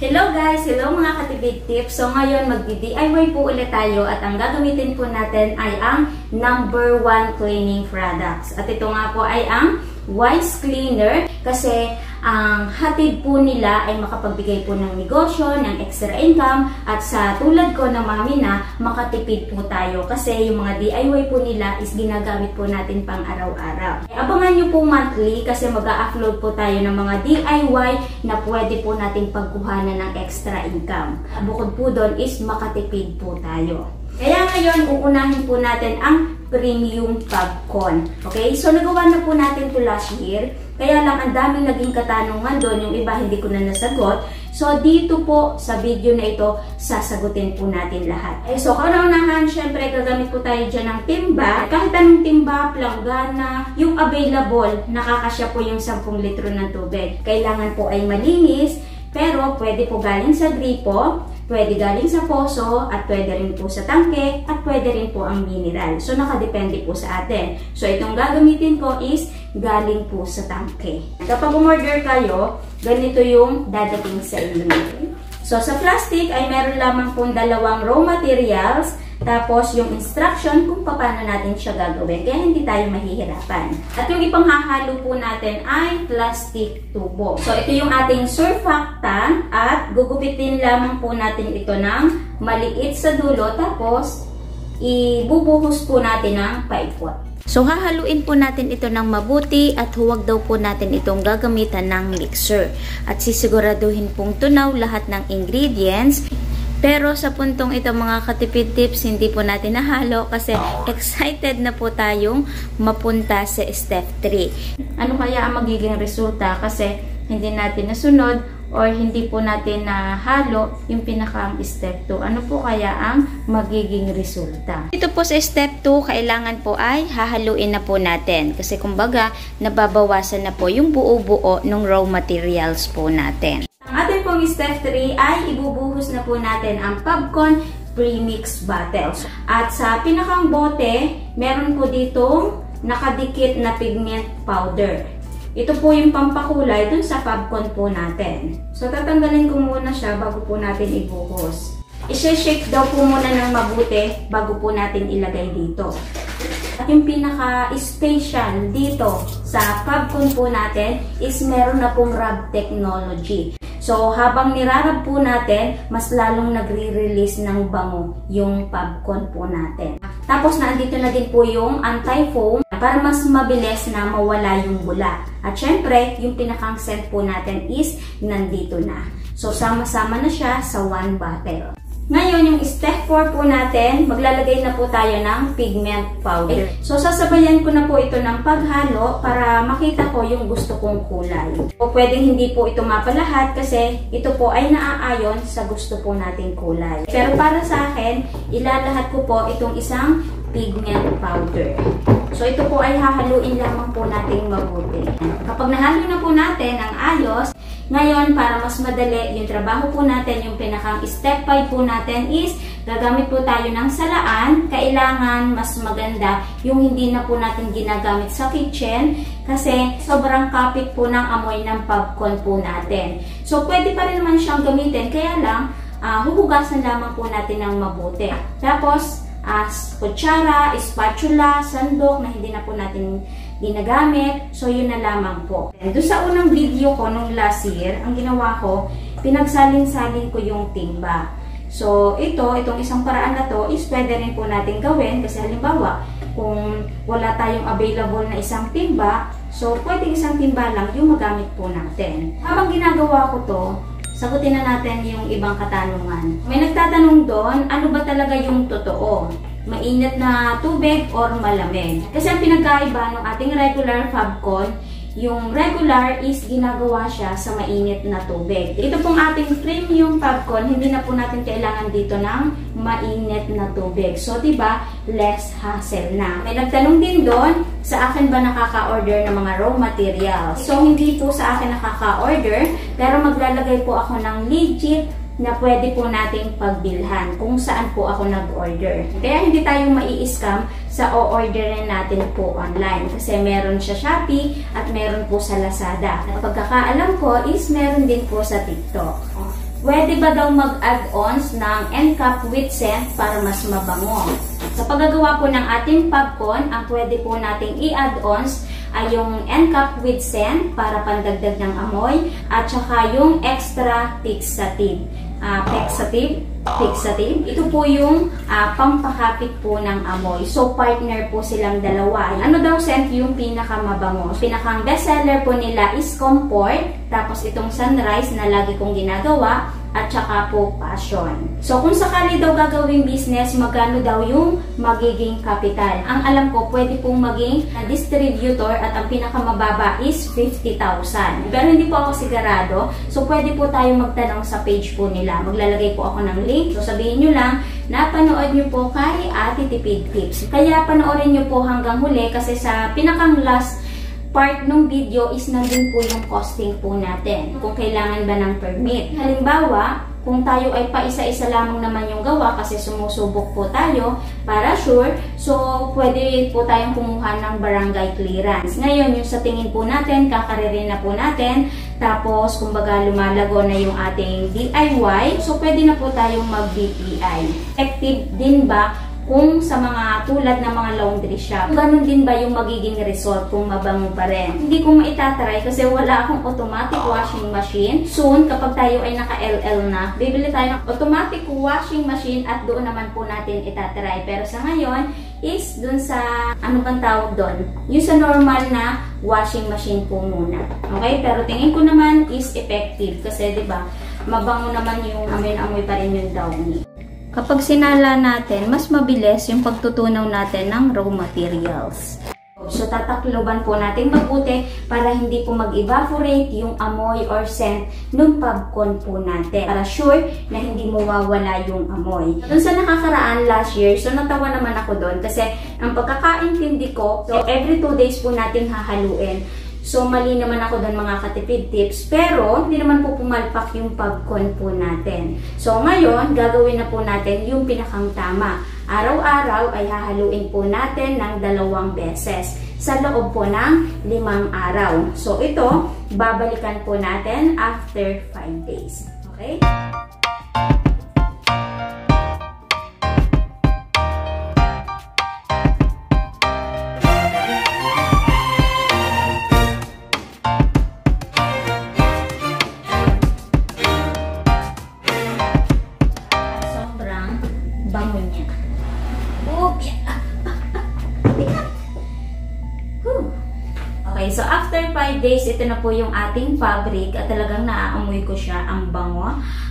Hello guys! Hello mga katibid tips! So ngayon magdi-DIY po ulit tayo at ang gagamitin po natin ay ang number 1 cleaning products. At ito nga po ay ang Wise Cleaner kasi ang hatid po nila ay makapagbigay po ng negosyo, ng extra income at sa tulad ko na mami na makatipid po tayo kasi yung mga DIY po nila is ginagamit po natin pang araw-araw. Abangan nyo po monthly kasi mag-a-upload po tayo ng mga DIY na pwede po nating pagkuhanan ng extra income. Bukod po doon is makatipid po tayo. Kaya ngayon, uunahin po natin ang premium popcorn. Okay? So, nagawa na po natin to last year. Kaya lang, ang daming naging katanungan doon. Yung iba, hindi ko na nasagot. So, dito po, sa video na ito, sasagutin po natin lahat. Okay, so, kauna-unahan, syempre, gagamit po tayo dyan ng timba. Kahit anong timba, planggana, yung available, nakakasya po yung 10 litro ng tubig. Kailangan po ay malinis, pero pwede po galing sa gripo, pwede galing sa poso, at pwede rin po sa tangke, at pwede rin po ang mineral. So, nakadepende po sa atin. So, itong gagamitin ko is galing po sa tangke. Kapag umorder kayo, ganito yung dadating sa inyo. So, sa plastic ay meron lamang pong 2 raw materials, tapos yung instruction kung paano natin siya gagawin. Kaya hindi tayo mahihirapan. At yung ipanghahalo po natin ay plastic tubo. So, ito yung ating surfactant at gugupitin lamang po natin ito ng maliit sa dulo. Tapos, ibubuhos po natin ng paikot. So, hahaluin po natin ito ng mabuti at huwag daw po natin itong gagamitan ng mixer. At sisiguraduhin pong tunaw lahat ng ingredients. Pero sa puntong ito mga katipid tips, hindi po natin nahalo kasi excited na po tayong mapunta sa step 3. Ano kaya ang magiging resulta kasi hindi natin nasunod or hindi po natin nahalo yung pinakang step 2. Ano po kaya ang magiging resulta? Ito po sa step 2, kailangan po ay hahaluin na po natin. Kasi kumbaga, nababawasan na po yung buo-buo ng raw materials po natin. Ang ating pong step 3 ay ibubuhos na po natin ang popcorn premix bottles. At sa pinakang bote, meron po ditong nakadikit na pigment powder. Ito po yung pampakulay dun sa popcorn po natin. So, tatanggalin ko muna siya bago po natin ibuhos. I-shake daw po muna ng mabuti bago po natin ilagay dito. At yung pinaka-special dito sa popcorn po natin is meron na pong rub technology. So, habang nirarab po natin, mas lalong nagre-release ng bango yung popcorn po natin. Tapos, naandito na din po yung anti-foam para mas mabilis na mawala yung bula. At syempre, yung pinakang scent po natin is nandito na. So, sama-sama na siya sa 1 bottle. Ngayon, yung step 4 po natin, maglalagay na po tayo ng pigment powder. So, sasabayan ko na po ito ng paghalo para makita ko yung gusto kong kulay. O pwedeng hindi po ito mapalahat kasi ito po ay naaayon sa gusto po nating kulay. Pero para sa akin, ilalahat ko po itong isang pigment powder. So, ito po ay hahaluin lamang po nating mabuti. Kapag nahalo na po natin ang ayos, ngayon, para mas madali yung trabaho po natin, yung pinakang step 5 po natin is gagamit po tayo ng salaan. Kailangan mas maganda yung hindi na po natin ginagamit sa kitchen kasi sobrang kapit po ng amoy ng popcorn po natin. So, pwede pa rin naman siyang gamitin. Kaya lang, huhugasan lamang po natin ng mabuti. Tapos, kutsara, spatula, sandok na hindi na po natin ginagamit. So, yun na lamang po. Doon sa unang video ko nung last year, ang ginawa ko, pinagsalin-salin ko yung timba. So, itong isang paraan na to is pwede rin po natin gawin kasi halimbawa, kung wala tayong available na isang timba, so pwedeng isang timba lang yung magamit po natin. Habang ginagawa ko to, sagutin na natin yung ibang katanungan. May nagtatanong doon, ano ba talaga yung totoo? Mainit na tubig or malamig? Kasi ang pinagkaiba ng ating regular popcorn, yung regular is ginagawa siya sa mainit na tubig. Ito pong ating premium popcorn, hindi na po natin kailangan dito ng mainit na tubig. So, diba, less hassle na. May nagtanong din doon, sa akin ba nakaka-order ng mga raw materials? So, hindi po sa akin nakaka-order, pero maglalagay po ako ng legit na pwede po nating pagbilhan kung saan po ako nag-order. Kaya hindi tayo mai-scam sa o-orderin natin po online kasi meron sa Shopee at meron po sa Lazada. Pagkakaalam ko is meron din po sa TikTok. pwede ba daw mag-add-ons ng end cap with scent para mas mabango? Sa paggagawa po ng ating popcorn, ang pwede po nating i-add-ons ay yung end cap with scent para pandagdag ng amoy at saka yung extra fixative. Ito po yung pampakapit po ng amoy. So, partner po silang dalawa. Ano daw scent yung pinakamabango? Pinakang bestseller po nila is Comfort. Tapos itong Sunrise na lagi kong ginagawa. At saka po Passion. So, kung sakali daw gagawing business, magkano daw yung magiging capital? Ang alam ko, pwede pong maging distributor at ang pinakamababa is 50,000. Pero hindi po ako sigurado. So, pwede po tayo magtanong sa page po nila. Maglalagay po ako ng link. So, sabihin nyo lang, napanood nyo po kay Ate Tipid Tips. Kaya panoorin nyo po hanggang huli kasi sa pinakang last part ng video is nandun po yung costing po natin. Kung kailangan ba ng permit. Halimbawa, kung tayo ay paisa-isa lamang naman yung gawa kasi sumusubok po tayo para sure, so pwede po tayong kumuha ng barangay clearance. Ngayon, yung sa tingin po natin, kakaririn na po natin, tapos kumbaga lumalago na yung ating DIY, so pwede na po tayong mag-BPI. Effective din ba kung sa mga tulad ng mga laundry shop? Ganun din ba yung magiging result kung mabango pa rin? Hindi ko maitatry kasi wala akong automatic washing machine. Soon, kapag tayo ay naka-LL na, bibili tayo ng automatic washing machine at doon naman po natin itatry. Pero sa ngayon, is dun sa, ano bang tawag doon? Yung sa normal na washing machine po muna. Okay? Pero tingin ko naman is effective kasi diba, mabango naman yung amoy-amoy pa rin yung downy. Kapag sinala natin, mas mabilis yung pagtutunaw natin ng raw materials. So, tatakloban po natin mabuti para hindi po mag-evaporate yung amoy or scent ng popcorn po natin. Para sure na hindi mawawala yung amoy. Doon sa nakakaraan last year, so natawa naman ako doon kasi ang pagkakaintindi ko, so every 2 days po natin hahaluin. So, mali naman ako doon mga katipid tips. Pero, hindi naman po pumalpak yung popcorn po natin. So, ngayon, gagawin na po natin yung pinakang tama. Araw-araw ay hahaluin po natin ng 2 beses sa loob po ng 5 araw. So, ito, babalikan po natin after 5 days. Okay? Bango niya. Okay, so after 5 days, ito na po yung ating fabric at talagang naaamoy ko siya, ang bango.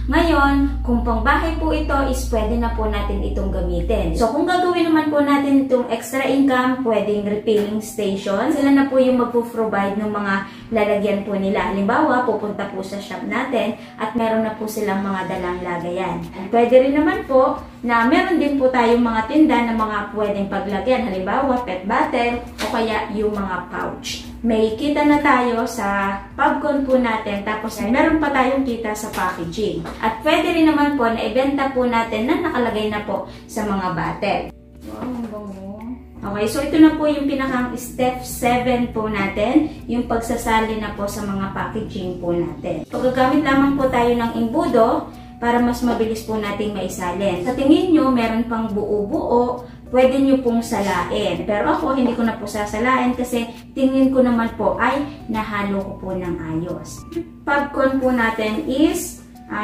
Ngayon, kung pangbahay po ito, is pwede na po natin itong gamitin. So, kung gagawin naman po natin itong extra income, pwedeng refilling station. Sila na po yung magpo-provide ng mga lalagyan po nila. Halimbawa, pupunta po sa shop natin at meron na po silang mga dalang lagayan. Pwede rin naman po na meron din po tayong mga tinda na mga pwedeng paglagyan. Halimbawa, pet bottle o kaya yung mga pouch. May kita na tayo sa popcorn po natin, tapos meron pa tayong kita sa packaging. At pwede rin naman po na ibenta po natin na nakalagay na po sa mga bottle. Wow, ang bango. Okay, so ito na po yung pinakang step 7 po natin, yung pagsasali na po sa mga packaging po natin. Paggagamit lamang po tayo ng imbudo para mas mabilis po nating maisalin. Sa tingin nyo, meron pang buo-buo, pwede nyo pong salain. Pero ako, hindi ko na po sasalain kasi tingin ko naman po ay nahalo ko po ng ayos. Popcorn po natin is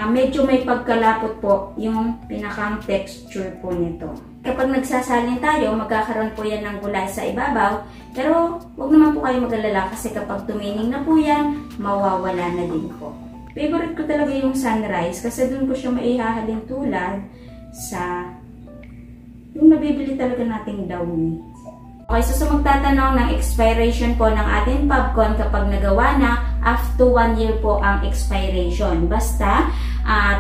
medyo may pagkalapot po yung pinakang texture po nito. Kapag nagsasalin tayo, magkakaroon po yan ng gulay sa ibabaw. Pero huwag naman po kayo mag-alala kasi kapag tumining na po yan, mawawala na din po. Favorite ko talaga yung Sunrise kasi dun ko siya maihahalin tulad sa yung nabibili talaga nating downy. Okay, so sa magtatanong ng expiration po ng ating popcorn kapag nagawa na, after 1 year po ang expiration. Basta,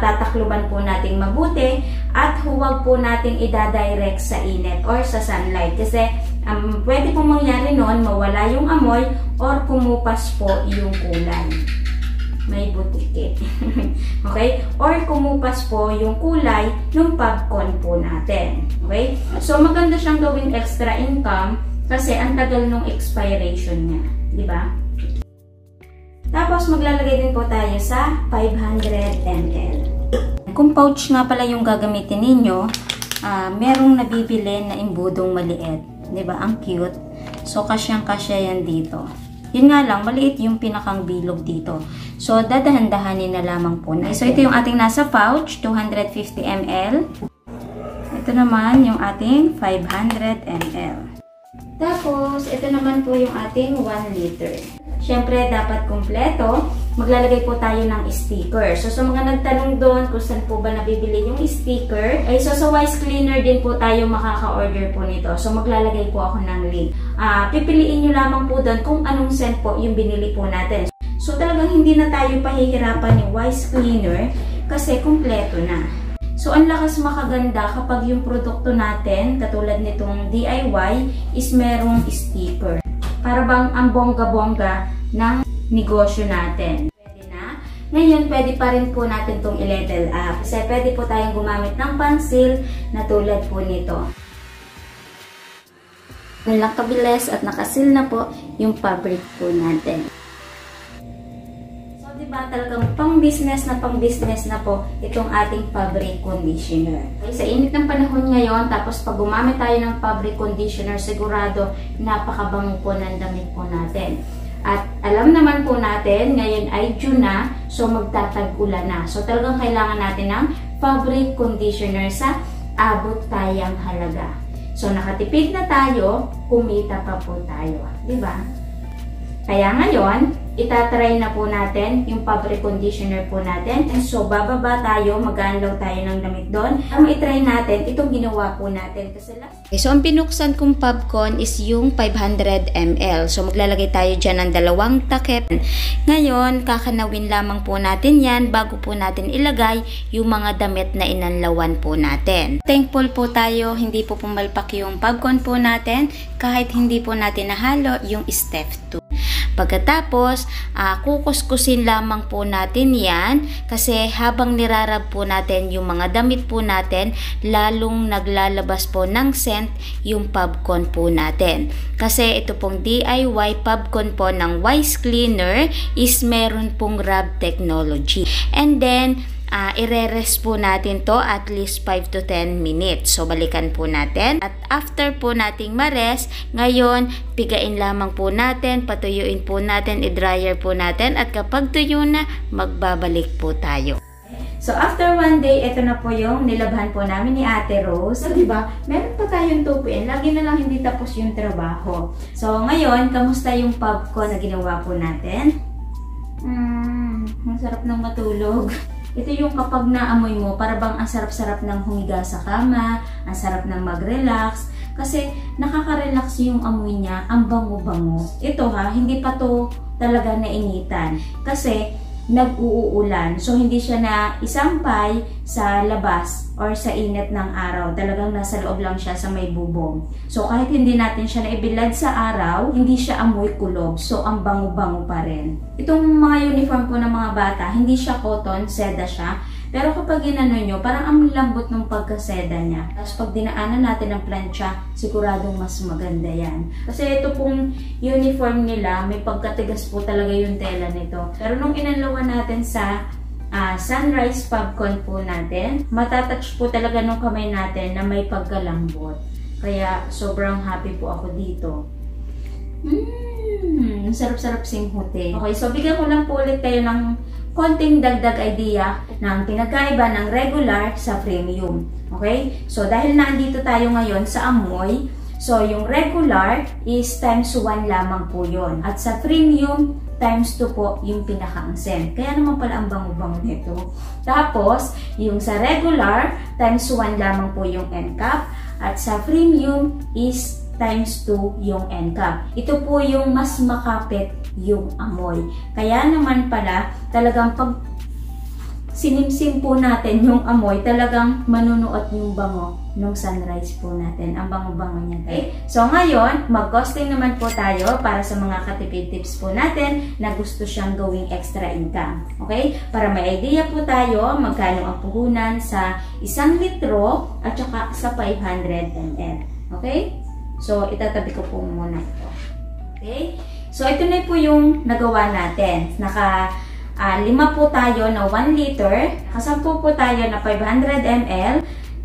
tatakluban po nating mabuti at huwag po nating idadirect sa init or sa sunlight. Kasi pwede pong mangyari nun, mawala yung amoy or kumupas po yung kulay. May butikit. Okay? Or kumupas po yung kulay ng popcorn po natin. Okay? So, maganda siyang gawing extra income kasi ang tagal ng expiration niya. Diba? Tapos, maglalagay din po tayo sa 500 ml. kung pouch nga pala yung gagamitin ninyo, merong nabibili na imbudong maliit. Diba? Ang cute. So, kasyang-kasya yan dito. Yun nga lang, maliit yung pinakang bilog dito. So, dadahan-dahanin na lamang po. So, ito yung ating nasa pouch, 250 ml. Ito naman yung ating 500 ml. Tapos, ito naman po yung ating 1 liter. Siyempre, dapat kumpleto. Maglalagay po tayo ng sticker. So, sa mga nagtanong doon kung saan po ba nabibili yung sticker, ay so sa Wise Cleaner din po tayo makaka-order po nito. So, maglalagay po ako ng link. Pipiliin nyo lamang po doon kung anong scent po yung binili po natin. So, talagang hindi na tayo pahihirapan ni Wise Cleaner kasi kumpleto na. So, ang lakas makaganda kapag yung produkto natin, katulad nitong DIY, is merong sticker. Para bang ang bongga-bongga ng negosyo natin. Pwede na. Ngayon, pwede pa rin po natin itong i-level up. Kasi pwede po tayong gumamit ng pansil na tulad po nito. Lang kabilis at nakasil na po yung fabric po natin. So, diba talagang pang-business na po itong ating fabric conditioner. Okay, sa init ng panahon ngayon, tapos pag gumamit tayo ng fabric conditioner, sigurado napakabango po ng damit po natin. At alam naman po natin, ngayon ay June na, so magtatag-ulan na. So talagang kailangan natin ng fabric conditioner sa abot tayang halaga. So nakatipid na tayo, kumita pa po tayo. Diba? Kaya ngayon, itatry na po natin yung fabric conditioner po natin. And so, bababa tayo, mag-unload tayo ng damit doon. Ang itry natin, itong ginawa po natin. Okay, so, ang binuksan kong popcorn is yung 500 ml. So, maglalagay tayo dyan ng 2 takip. Ngayon, kakanawin lamang po natin yan bago po natin ilagay yung mga damit na inanlawan po natin. Thankful po tayo, hindi po pumalpak yung popcorn po natin kahit hindi po natin nahalo yung step 2. Pagkatapos, kukuskusin lamang po natin yan kasi habang nirarab po natin yung mga damit po natin, lalong naglalabas po ng scent yung popcorn po natin. Kasi ito pong DIY popcorn po ng Wise Cleaner is meron pong rub technology. And then, ire-rest po natin to at least 5 to 10 minutes. So, balikan po natin. At after po nating ma-rest, ngayon, pigain lamang po natin, patuyuin po natin, i-dryer po natin, at kapag tuyo na, magbabalik po tayo. So, after 1 day, ito na po yung nilabhan po namin ni Ate Rose. So, diba, meron pa tayong tupuin. Lagi na lang hindi tapos yung trabaho. So, ngayon, kamusta yung popcorn na ginawa po natin? Ang sarap ng matulog. Ito yung kapag naamoy mo, para bang ang sarap-sarap ng humiga sa kama, ang sarap ng mag-relax, kasi nakaka-relax yung amoy niya, ang bango-bango. Ito hindi pa to talaga nainitan, kasi nag-uulan. So, hindi siya na isampay sa labas or sa init ng araw. Talagang nasa loob lang siya sa may bubong. So, kahit hindi natin siya naibilad sa araw, hindi siya amoy kulob. So, ang bango-bango pa rin. Itong mga uniform po ng mga bata, hindi siya cotton, seda siya. Pero kapag ginano nyo, parang ang lambot ng pagkaseda niya. Tapos pag dinaanan natin ng plancha, siguradong mas maganda yan. Kasi ito pong uniform nila, may pagkatigas po talaga yung tela nito. Pero nung inanlawan natin sa sunrise popcorn po natin, matatouch po talaga nung kamay natin na may pagkalambot. Kaya sobrang happy po ako dito. Sarap-sarap singhote. Okay, so bigyan ko lang po ulit kayo ng konting dagdag idea ng pinagkaiba ng regular sa premium. Okay? So, dahil nandito tayo ngayon sa amoy, so yung regular is times 1 lamang po yun. At sa premium, times 2 po yung pinaka-ang scent. Kaya naman pala ang bango-bango nito. Tapos, yung sa regular, times 1 lamang po yung end cap. At sa premium is times 2 yung end cap. Ito po yung mas makapit yung amoy. Kaya naman pala, talagang pag sinimsim po natin yung amoy, talagang manunuot yung bango ng sunrise po natin. Ang bango-bango niya. Okay? So ngayon, mag-costing naman po tayo para sa mga katipid tips po natin na gusto siyang gawing extra income. Okay? Para may idea po tayo magkano ang puhunan sa 1 litro at saka sa 500 ml. Okay? So, itatabi ko po muna ito. Okay? So, ito na po yung nagawa natin. 5 po tayo na 1 liter, 10 po tayo na 500 ml,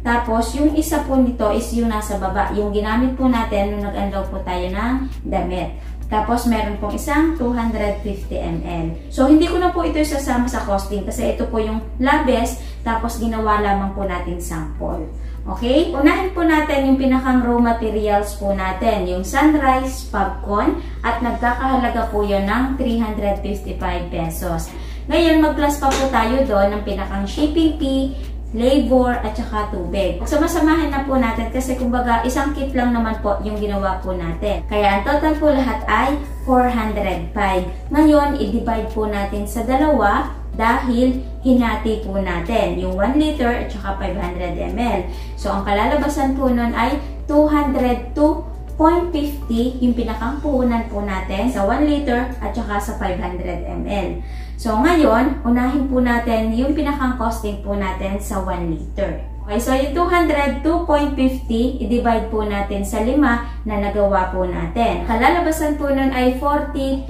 tapos yung isa po nito is yung nasa baba, yung ginamit po natin nung nag-unload po tayo ng damit. Tapos meron pong isang 250 ml. So hindi ko na po ito isasama sa costing kasi ito po yung labis, tapos ginawa lamang po natin sample. Okay? Unahin po natin yung pinakang raw materials po natin, yung Sunrise Popcorn, at nagkakahalaga po yun ng 355 pesos. Ngayon, mag-plus pa po tayo doon ng pinakang shipping fee, labor, at saka tubig. Sama-samahin na po natin kasi kumbaga isang kit lang naman po yung ginawa po natin. Kaya ang total po lahat ay 405. Ngayon, i-divide po natin sa dalawa dahil hinati po natin yung 1 liter at saka 500 ml. So, ang kalalabasan po nun ay 202.50 yung pinakang puhunan po natin sa 1 liter at saka sa 500 ml. So, ngayon, unahin po natin yung pinakang costing po natin sa 1 liter. Okay, so yung 202.50, i-divide po natin sa 5 na nagawa po natin. Kalalabasan po nun ay 40.50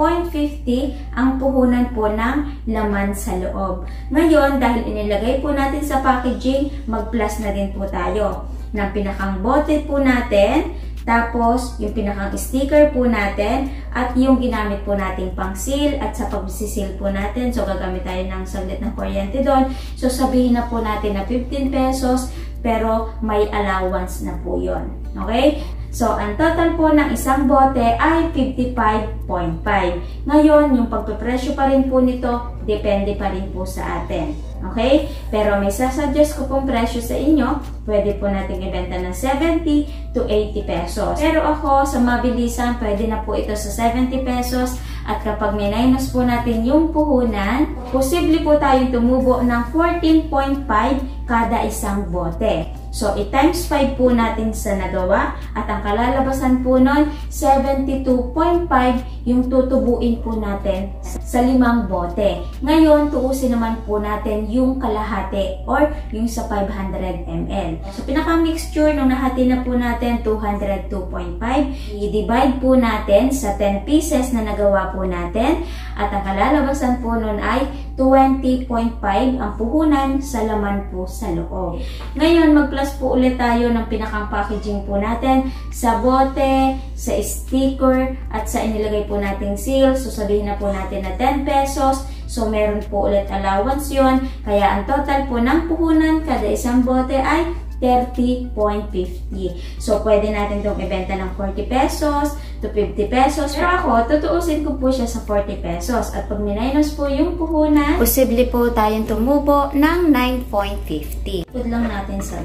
ang puhunan po ng laman sa loob. Ngayon, dahil inilagay po natin sa packaging, mag-plus na din po tayo ng pinakang bote po natin, tapos yung pinakang sticker po natin, at yung ginamit po nating pang seal at sa pag-seal po natin. So, gagamit tayo ng saglit ng kuryente doon. So, sabihin na po natin na 15 pesos, pero may allowance na po yon. Okay? So, ang total po ng isang bote ay 55.5. Ngayon, yung pagpapresyo pa rin po nito, depende pa rin po sa atin. Okay? Pero may sasuggest ko pong presyo sa inyo, pwede po natin ibenta ng 70 to 80 pesos. Pero ako, sa mabilisan, pwede na po ito sa 70 pesos. At kapag minus po natin yung puhunan, posible po tayong tumubo ng 14.5 kada isang bote. So, i-times 5 po natin sa nagawa at ang kalalabasan po nun, 72.5 yung tutubuin po natin sa 5 bote. Ngayon, tuusin naman po natin yung kalahati or yung sa 500 ml. So, pinaka-mixture nung nahati na po natin, 202.5. I-divide po natin sa 10 pieces na nagawa po natin at ang kalalabasan po nun ay 20.5 ang puhunan sa laman po sa loob. Ngayon, mag-plus po ulit tayo ng pinakang packaging po natin sa bote, sa sticker, at sa inilagay po nating seal. So, sabihin na po natin na 10 pesos. So, meron po ulit allowance yon. Kaya, ang total po ng puhunan kada isang bote ay 30.50. So, pwede natin itong ibenta ng 40 pesos to 50 pesos. Pero ako, tutuusin ko po siya sa 40 pesos. At pag minus po yung puhunan, posible po tayong tumubo ng 9.50. Put lang natin sa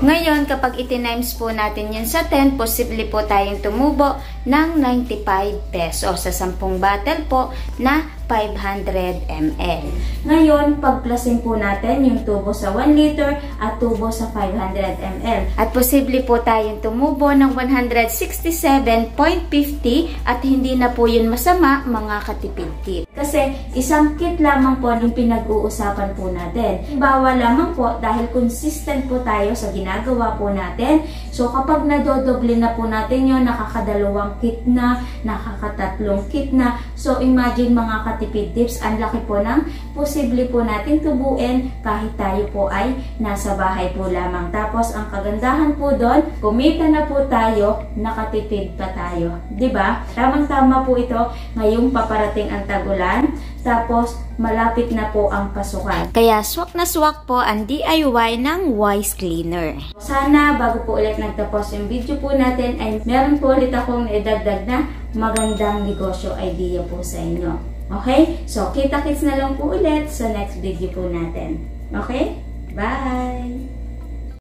ngayon, kapag itinimes po natin yan sa 10, posible po tayong tumubo ng 95 pesos sa 10 bottle po na 500 ml. Ngayon, pag-plusin po natin yung tubo sa 1 liter at tubo sa 500 ml. At posible po tayong tumubo ng 167.50 at hindi na po yun masama, mga katipid tip. Kasi isang kit lamang po yung pinag-uusapan po natin. Bawa lamang po dahil consistent po tayo sa ginagawa po natin. So, kapag nadodoble na po natin yun, nakakadalawang kit na, nakakatatlong kit na. So, imagine mga katipid tips, ang laki po ng posible po natin tubuin kahit tayo po ay nasa bahay po lamang. Tapos, ang kagandahan po doon, kumita na po tayo, nakatipid pa tayo. Diba? Tamang-tama po ito ngayong paparating ang tagulan. Tapos, malapit na po ang pasukan. Kaya, swak na swak po ang DIY ng Wise Cleaner. Sana, bago po ulit nagtapos yung video po natin, ay meron po ulit akong naidagdag na magandang negosyo idea po sa inyo. Okay? So, kita-kits na lang po ulit sa next video po natin. Okay? Bye!